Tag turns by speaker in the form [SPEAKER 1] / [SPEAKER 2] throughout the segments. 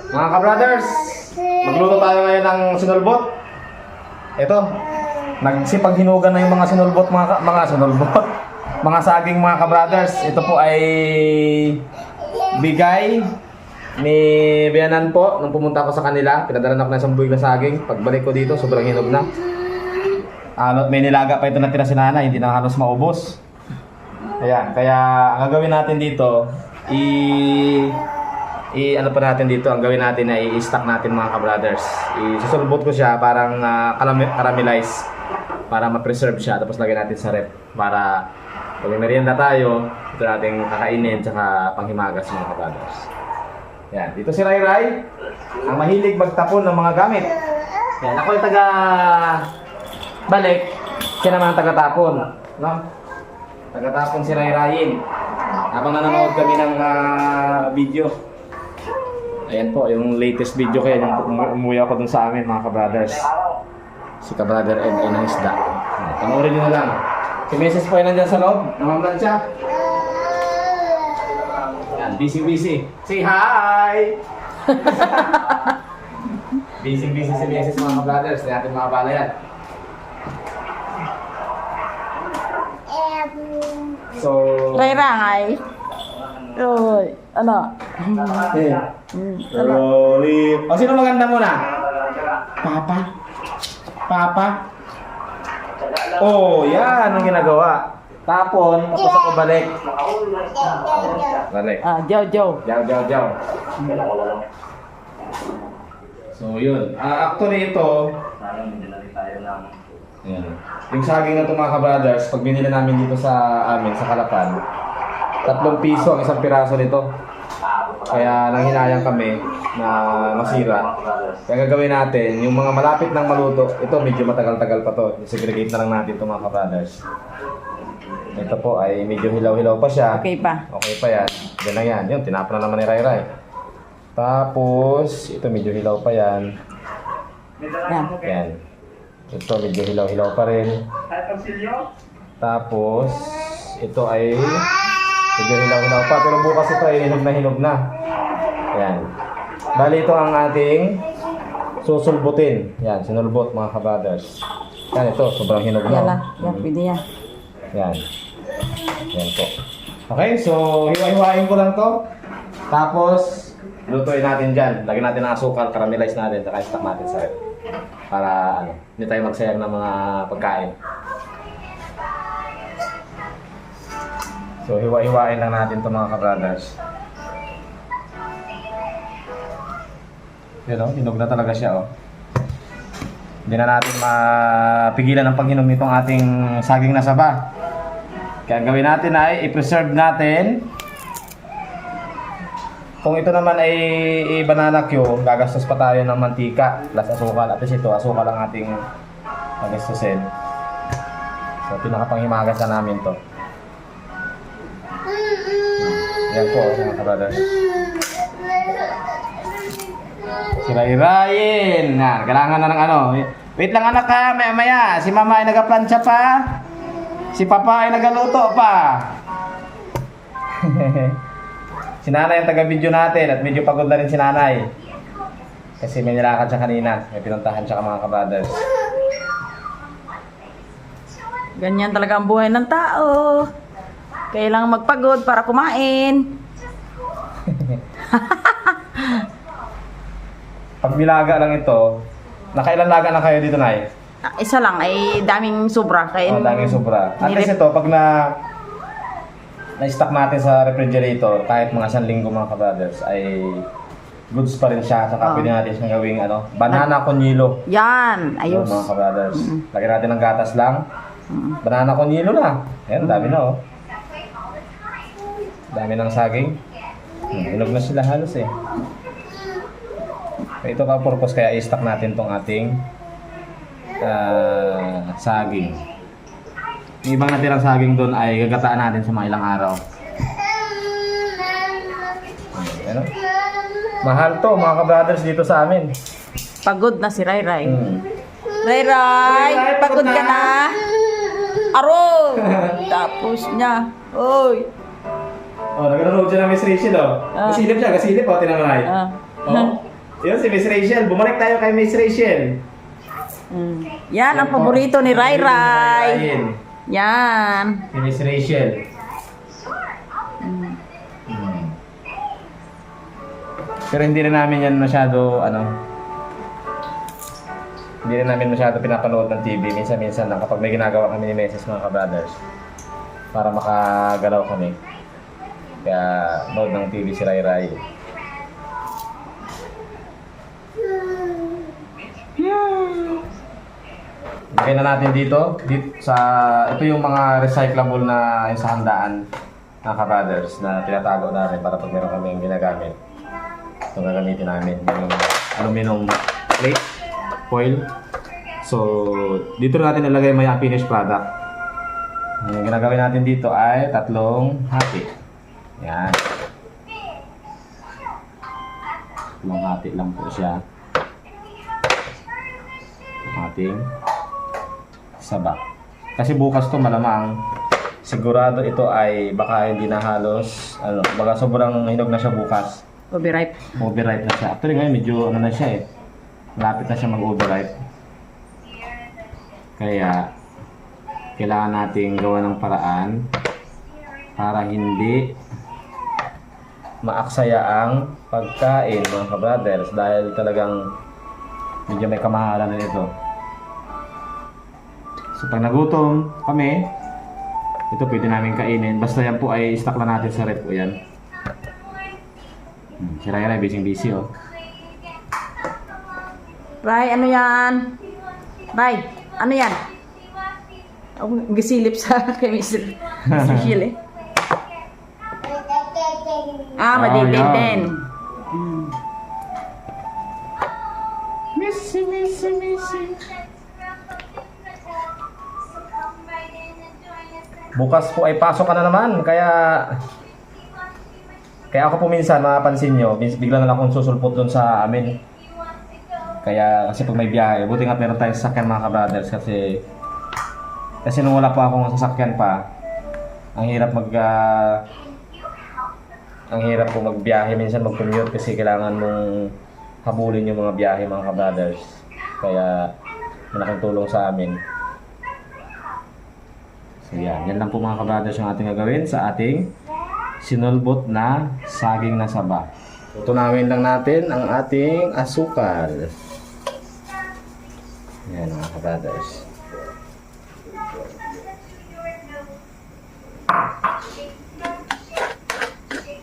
[SPEAKER 1] Mga ka-brothers, magluto tayo ngayon ng sinulbot. Ito, nagsipaghinugan na yung mga sinulbot, mga sinulbot. Mga saging mga ka-brothers. Ito po ay bigay ni Bianan po nung pumunta ako sa kanila. Pinadalan ako ng isang buwig na saging. Pagbalik ko dito, sobrang hinog na. At may nilaga pa ito na tira si nanay, hindi na halos maubos. Ayan, kaya ang gagawin natin dito, ano pa natin dito, ang gawin natin ay i-stack natin mga ka-brothers. Isusulbot ko siya parang caramelize para ma-preserve siya, tapos lagyan natin sa rep para pag may merienda tayo, ito natin kakainin tsaka panghimagas mga ka-brothers. Yan, dito si Ray Ray, ang mahilig magtapon ng mga gamit. Yan, ako yung taga balik, siya naman ang taga-tapon, no? Taga-tapon si Ray Rayin habang nanonood kami ng video. Ayan po, yung latest video ko yan, yung umuwi ako dun sa amin mga ka-brothers. Si ka-brother Ed ay ng isda. Panoorin nyo na lang. Si Mrs. po ay nandyan sa loob, namamlansya. Yan, busy. Say hi! Busy si Mrs. mga ka-brothers, hindi natin makabala yan. So...
[SPEAKER 2] Ray. Uy, ano?
[SPEAKER 1] Rolly. O, sino maganda muna? Papa? Oh, yan ang ginagawa. Tapon, tapos ako balik. Balik.
[SPEAKER 2] Jow.
[SPEAKER 1] Jaw. So, yun. Actually, ito. Yan. Yung saging na ito mga ka-brothers, pag binili namin dito sa amin, sa Kalapan, 3 piso ang isang piraso nito. Kaya nanghinayang kami na masira. Kaya gagawin natin, yung mga malapit ng maluto, ito medyo matagal-tagal pa to. Segregate na lang natin ito mga ka-brothers. Ito po ay medyo hilaw-hilaw pa siya.
[SPEAKER 2] Okay pa.
[SPEAKER 1] Okay pa yan. Yan lang yan. Yun, tinapon na naman ni Ray Ray. Tapos, ito medyo hilaw pa yan. Yan. Ito medyo hilaw-hilaw pa rin. Tapos, ito ay medyo hilaw-hilaw pa. Pero bukas ito ay hinog na. Yan. Bali ito ang ating susulbutin. Yan, sinulbot mga ka-brothers. Yan ito, sobrang hinog na.
[SPEAKER 2] Yan lang. Yan, pwede yan.
[SPEAKER 1] Yan. Yan po. Okay, so hiwa-hiwain ko lang to. Tapos, lutuin natin dyan. Lagyan natin ng asukal, caramelize natin, saka stock natin sa rep. Para hindi tayo magsayang ng mga pagkain. So, hiwa-hiwain lang natin to mga ka-brothers. Yan o, hinog na talaga siya o. Hindi na natin mapigilan ang paghinog nitong ating saging na saba. Kaya ang gawin natin ay i-preserve natin. Kung ito naman ay banana Q, gagastos pa tayo ng mantika plus asukal. At least ito, asukal ang ating gagastusin. So, pinakapanghimagas na namin to. Yan po, mga ka-brothers. Si Ray-Rayin. Kailangan na ng ano. Wait lang anak ha, maya. Si mama ay nagaplansya pa. Si papa ay nagaluto pa. Si nanay ang taga-video natin at medyo pagod na rin si nanay. Kasi may nilakad siya kanina. May pinuntahan siya mga ka-brothers.
[SPEAKER 2] Ganyan talaga ang buhay ng tao. Kailangan magpagod para kumain.
[SPEAKER 1] Pag nilaga lang ito, nakailan laga na kayo dito, Nay?
[SPEAKER 2] Isa lang, ay daming sobra. Kaya
[SPEAKER 1] Daming sobra. At least ito, pag na-stock natin sa refrigerator, kahit mga 1 linggo mga ka-brothers, ay goods pa rin siya. Saka pwede natin siyang gawing banana konyilo.
[SPEAKER 2] yan, ayos.
[SPEAKER 1] Mga ka-brothers. Lagyan natin ng gatas lang. Banana konyilo na. Ayan, dami na oh. Dami ng saging. Hinog na sila halos eh. Ito ka purpose kaya i-stock natin tong ating saging. Yung ibang natirang saging doon ay gagataan natin sa mga ilang araw. Ano? Mahal to mga ka-brothers dito sa amin.
[SPEAKER 2] Pagod na si Ray. Ray, pagod ka na. Aro! Tapos niya. Oy!
[SPEAKER 1] Oh, nag-road siya ng Miss Rachel oh. Gasilip siya, gasilip oh, tinamanay. Oh. Yun si Miss Rachel. Bumalik tayo kay Miss Rachel.
[SPEAKER 2] Yan ang
[SPEAKER 1] po.
[SPEAKER 2] paborito ni Rai
[SPEAKER 1] Paborito ni
[SPEAKER 2] Rai.
[SPEAKER 1] Ryan.
[SPEAKER 2] Yan.
[SPEAKER 1] Si Miss Rachel. Pero hindi rin namin yan masyado, hindi rin namin masyado pinapanood ng TV. Minsan-minsan lang kapag may ginagawa kami ni Meses mga ka-brothers. Para makagalaw kami. Kaya nood ng TV si Rai Rai. Lagay na natin dito ito yung mga recyclable na yung sa handaan ng ka-brothers na tinatago namin para pag meron kami yung ginagamit. Ito gagamitin namin yung aluminum plate, foil. So, dito natin nilagay may finished product. Ang ginagawin natin dito ay 3 hati. Yan. 3 hati lang po siya. Ating saba. Kasi bukas to malamang sigurado ito ay baka hindi na halos baka sobrang hinog na siya bukas.
[SPEAKER 2] Overripe.
[SPEAKER 1] Overripe na siya. Actually ngayon medyo na siya eh. Malapit na siya mag-overripe. Kaya kailangan nating gawa ng paraan para hindi maaksaya ang pagkain mga ka-brothers dahil talagang medyo may kamahalan na ito. So pag nagutom kami, ito pwede namin kainin. Basta yan po ay stock lang natin sa rep po yan. Si Rai Rai busy oh.
[SPEAKER 2] Rai, ano yan? Rai, ano yan? Ako gisilip sa chemistry. Chemistry eh. Madidin
[SPEAKER 1] yan.
[SPEAKER 2] din.
[SPEAKER 1] Missy. Bukas po ay pasok ka na naman, kaya ako po minsan mapapansin nyo, bigla na lang akong susulpot dun sa amin. Kaya kasi pag may biyahe, buti nga meron tayong sasakyan mga ka-brothers kasi nung wala pa akong sasakyan pa, ang hirap po magbiyahe, minsan mag-commute kasi kailangan mong habulin yung mga biyahe mga ka-brothers. Kaya malaking tulong sa amin. So yan lang po mga ka-brothers yung ating gagawin sa ating sinulbot na saging na saba. Tutunawin lang natin ang ating asukal. Yan mga ka-brothers.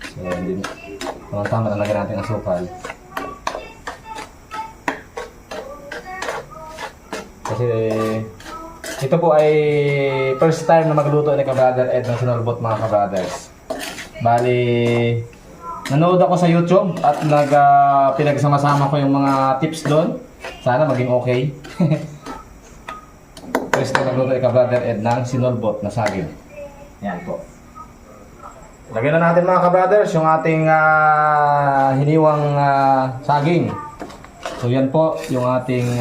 [SPEAKER 1] So hindi tama na lagyan natin asukal. Kasi ito po ay first time na magluto ni ka-brother Ed ng sinulbot mga ka-brothers. Bali, nanood ako sa YouTube at pinagsama-sama ko yung mga tips doon. Sana maging okay. First time magluto ni ka-brother Ed ng sinulbot na saging. Yan po. Lagyan na natin mga ka-brothers yung ating hiniwang saging. So yan po yung ating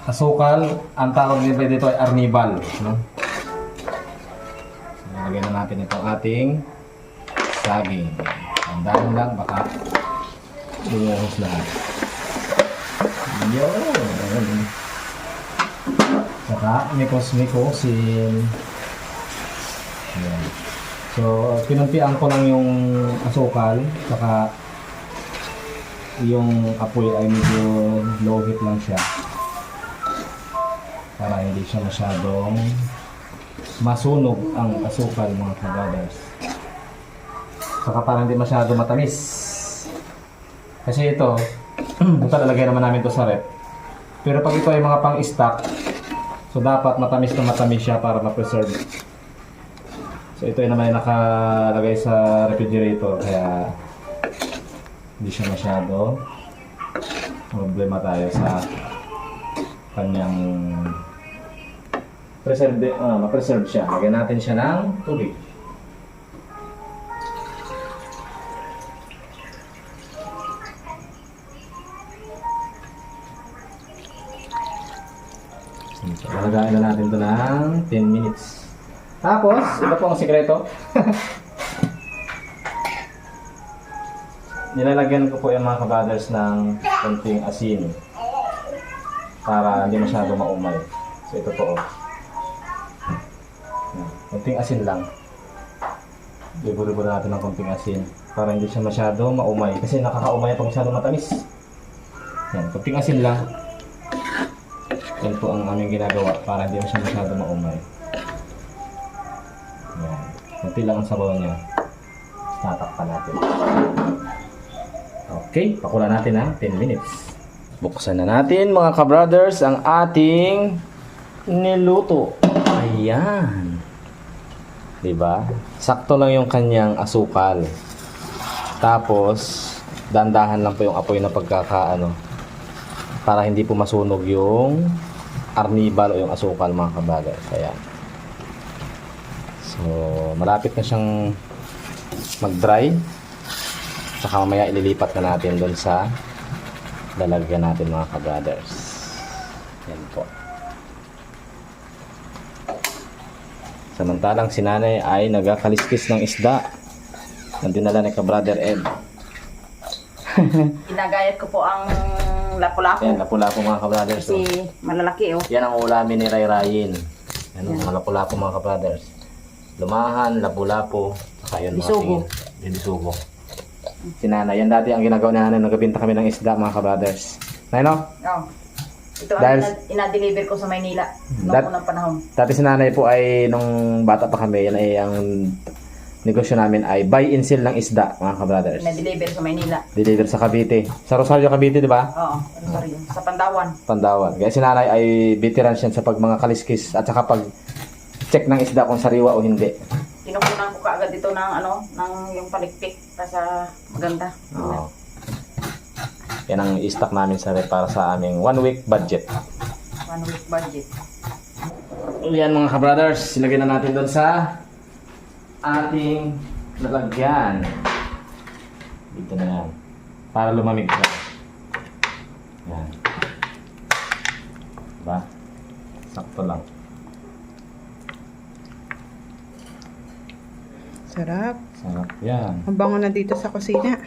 [SPEAKER 1] asukal. Ang tawag nila dito ay arnibal, no? So, lagyan na natin itong ating saging. Tandaan lang baka bumuhos lahat. Yun. Saka mikos-mikosin. Ayan. So pinuntian ko lang yung asukal. Saka yung apoy ay medyo low heat lang siya. Para hindi siya masyadong masunog ang asukal mga ka-brothers. Saka para hindi masyado matamis. Kasi ito lalagay naman namin ito sa rep. Pero pag ito ay mga pang-stock, so dapat matamis na matamis siya para ma-preserve. So ito ay naman nakalagay sa refrigerator kaya hindi siya masyado problema tayo sa kanyang ma-preserve siya. Lagyan natin siya ng tubig. Lagayin na natin ito ng 10 minutes. Tapos, ito po ang sikreto. nilalagyan ko po yung mga kabrothers ng konting asin para hindi masyado maumay. So ito po. Yan. Konting asin lang. Libo-libo natin ng konting asin para hindi siya masyado maumay. Kasi nakakaumay pag masyado matamis. Yan, konting asin lang. Yan po ang aming ginagawa para hindi siya masyado maumay. Yan. Konti lang ang sabaw niya. Tatakpan natin. Okay, pakulan natin ng 10 minutes. Buksan na natin mga kabrothers ang ating niluto. Ayan. Diba? Sakto lang yung kanyang asukal. Tapos, dandahan lang po yung apoy na pagkakaano. Para hindi po masunog yung arnibal o yung asukal mga kabrothers. Ayan. So, malapit na siyang mag-dry. Saka mamaya ililipat na natin doon sa lalagyan natin mga kabrothers. Yan po. Samantalang si nanay ay nagkakaliskis ng isda. Nandun na lang ni kabrother Ed.
[SPEAKER 2] Ginagayat ko po ang lapu-lapu.
[SPEAKER 1] Yan, lapu-lapu mga kabrothers.
[SPEAKER 2] Kasi malalaki oh.
[SPEAKER 1] Yan ang ulamin ni Rayrayin. Yan ang mga lapu-lapu mga kabrothers. Lumahan, lapu-lapu, saka yun
[SPEAKER 2] Bisugo.
[SPEAKER 1] Bisugo. Si nanay, yan dati ang ginagawa ni nanay, nagbibenta kami ng isda mga kabrothers. Nay no?
[SPEAKER 2] Oh. Ito
[SPEAKER 1] Dahil-
[SPEAKER 2] ang ina-deliver ko sa Maynila noong
[SPEAKER 1] Dat-
[SPEAKER 2] unang panahon.
[SPEAKER 1] Dati si nanay po ay nung bata pa kami, yan ay ang negosyo namin ay buy and sell ng isda mga kabrothers.
[SPEAKER 2] Ina-deliver sa Maynila.
[SPEAKER 1] Deliver sa Cavite. Sa Rosario, Cavite, di ba?
[SPEAKER 2] Oo, sorry. Sa Pandawan.
[SPEAKER 1] Pandawan. Kaya si nanay ay veteran siya sa pag mga kaliskis at saka pag check ng isda kung sariwa o hindi.
[SPEAKER 2] Tinukunan ko kaagad dito ng ng yung palikpik para maganda.
[SPEAKER 1] Oo. Yan ang i-stock namin sa rep para sa aming 1 week budget.
[SPEAKER 2] 1 week budget.
[SPEAKER 1] Yan mga kabrothers, ilagay na natin doon sa ating lalagyan. Dito na yan. Para lumamig siya. Yan. Diba? Sakto lang.
[SPEAKER 3] Sarap.
[SPEAKER 1] Sarap yan.
[SPEAKER 3] Ang bango na dito sa kusina.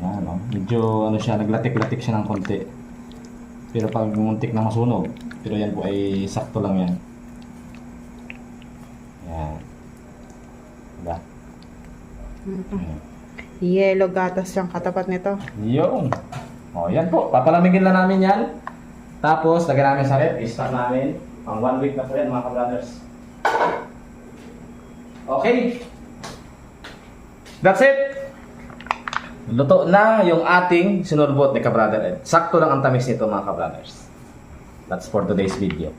[SPEAKER 1] Yan, oh. Medyo ano siya, naglatik-latik siya ng konti. Pero pag muntik na masunog, pero yan po ay sakto lang yan. Yan. Diba? Yan.
[SPEAKER 3] Yellow gatas yung katapat nito.
[SPEAKER 1] Yung. O, yan po. Papalamigin lang namin yan. Tapos, lagyan namin sa rep. I-start namin. Ang 1 week na po yan, mga kabrothers. Okay. That's it. Luto na yung ating sinurbot ni kabrother Ed. Sakto lang ang tamis nito, mga kabrothers. That's for today's video.